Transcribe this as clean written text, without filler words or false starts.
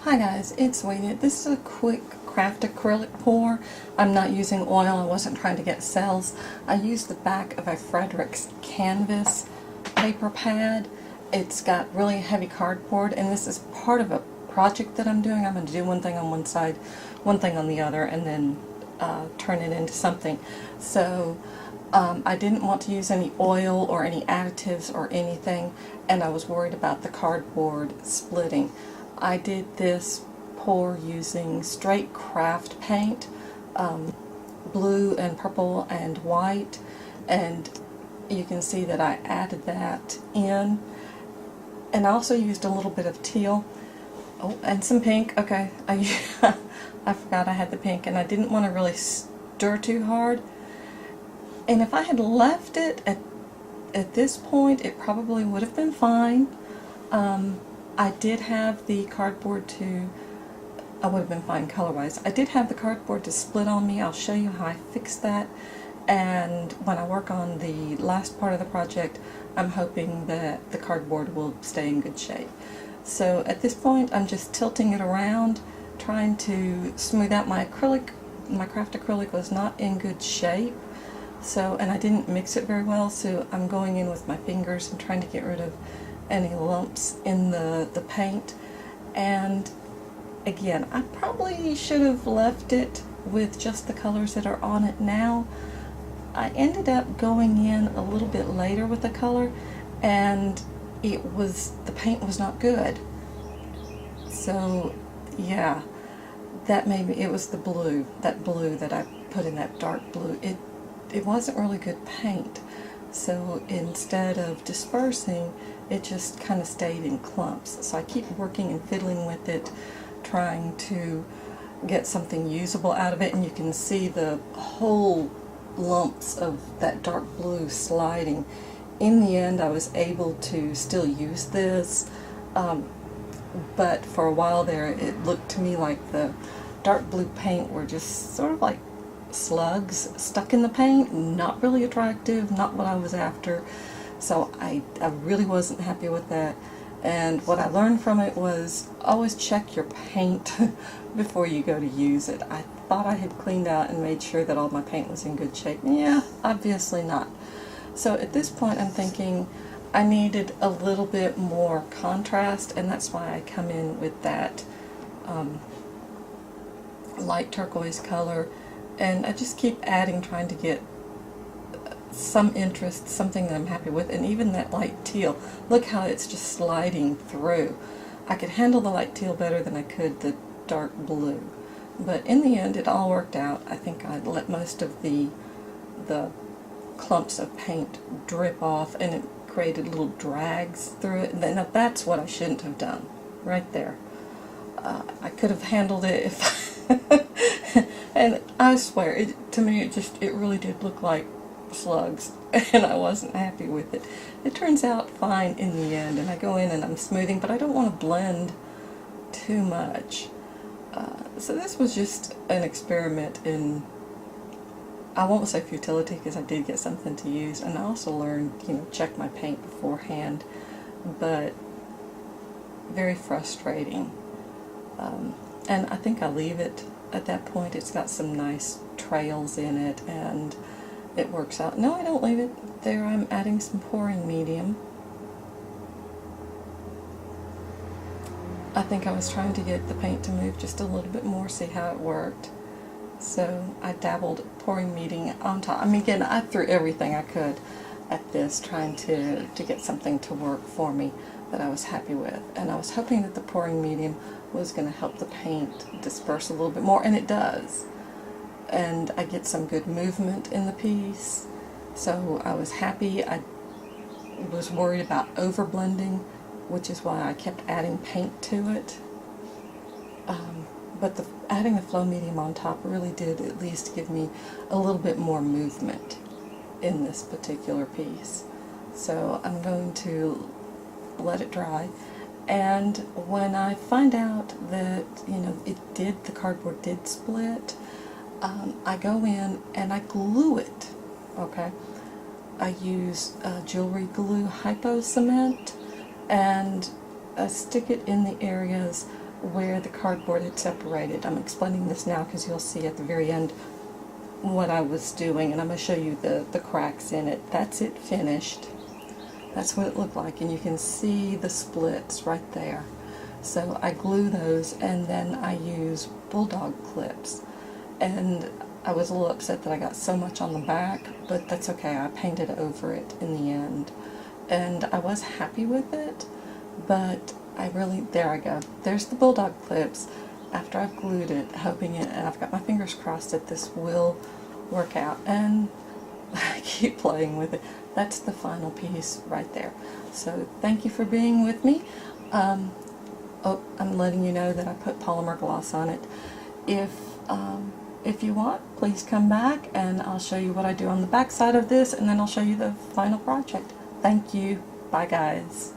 Hi guys, it's Sweetie. This is a quick craft acrylic pour. I'm not using oil. I wasn't trying to get cells. I used the back of a Frederick's canvas paper pad. It's got really heavy cardboard, and this is part of a project that I'm doing. I'm going to do one thing on one side, one thing on the other, and then turn it into something. So I didn't want to use any oil or any additives or anything, and I was worried about the cardboard splitting. I did this pour using straight craft paint, blue and purple and white, and you can see that I added that in. And I also used a little bit of teal. Oh, and some pink. Okay, I forgot I had the pink, and I didn't want to really stir too hard. And if I had left it at this point, it probably would have been fine. I did have the cardboard I would have been fine color-wise. I did have the cardboard to split on me. I'll show you how I fixed that. And when I work on the last part of the project, I'm hoping that the cardboard will stay in good shape. So at this point, I'm just tilting it around, trying to smooth out my acrylic. My craft acrylic was not in good shape. So, and I didn't mix it very well, so I'm going in with my fingers and trying to get rid of any lumps in the paint. And again, I probably should have left it with just the colors that are on it now. I ended up going in a little bit later with the color, and the paint was not good. So yeah, that made me, it was the blue, that blue that I put in, that dark blue. It wasn't really good paint. So instead of dispersing, it just kind of stayed in clumps. So I keep working and fiddling with it, trying to get something usable out of it, and you can see the whole lumps of that dark blue sliding. In the end, I was able to still use this, but for a while there, it looked to me like the dark blue paint were just sort of like slugs stuck in the paint. Not really attractive, not what I was after. So I really wasn't happy with that. And what I learned from it was always check your paint before you go to use it. I thought I had cleaned out and made sure that all my paint was in good shape. Yeah, obviously not. So at this point I'm thinking I needed a little bit more contrast, and that's why I come in with that light turquoise color. And I just keep adding, trying to get some interest, something that I'm happy with. And even that light teal, look how it's just sliding through. I could handle the light teal better than I could the dark blue. But in the end, it all worked out. I think I let most of the clumps of paint drip off, and it created little drags through it. Now that's what I shouldn't have done, right there. I could have handled it if and I swear, to me it really did look like slugs, and I wasn't happy with it. It turns out fine in the end, and I go in and I'm smoothing, but I don't want to blend too much. So this was just an experiment in, I won't say futility, because I did get something to use, and I also learned, check my paint beforehand, but very frustrating. And I think I leave it at that point. It's got some nice trails in it, and it works out. No, I don't leave it there. I'm adding some pouring medium. I think I was trying to get the paint to move just a little bit more, see how it worked. So I dabbled pouring medium on top. I mean, again, I threw everything I could at this, trying to get something to work for me that I was happy with. And I was hoping that the pouring medium was going to help the paint disperse a little bit more, and it does. And I get some good movement in the piece. So I was happy. I was worried about over blending, which is why I kept adding paint to it. But adding the flow medium on top really did at least give me a little bit more movement in this particular piece. So I'm going to let it dry, and when I find out that the cardboard did split, I go in and I glue it. Okay, I use jewelry glue, hypo cement, and stick it in the areas where the cardboard had separated. I'm explaining this now because you'll see at the very end what I was doing, and I'm going to show you the cracks in it. That's it finished. That's what it looked like, and you can see the splits right there. So I glue those, and then I use bulldog clips. And I was a little upset that I got so much on the back, but that's okay. I painted over it in the end. And I was happy with it, but there I go. There's the bulldog clips after I've glued it, hoping it, and I've got my fingers crossed that this will work out. And I keep playing with it. That's the final piece right there. So thank you for being with me. Oh, I'm letting you know that I put polymer gloss on it. If you want, please come back and I'll show you what I do on the back side of this, and then I'll show you the final project. Thank you. Bye guys.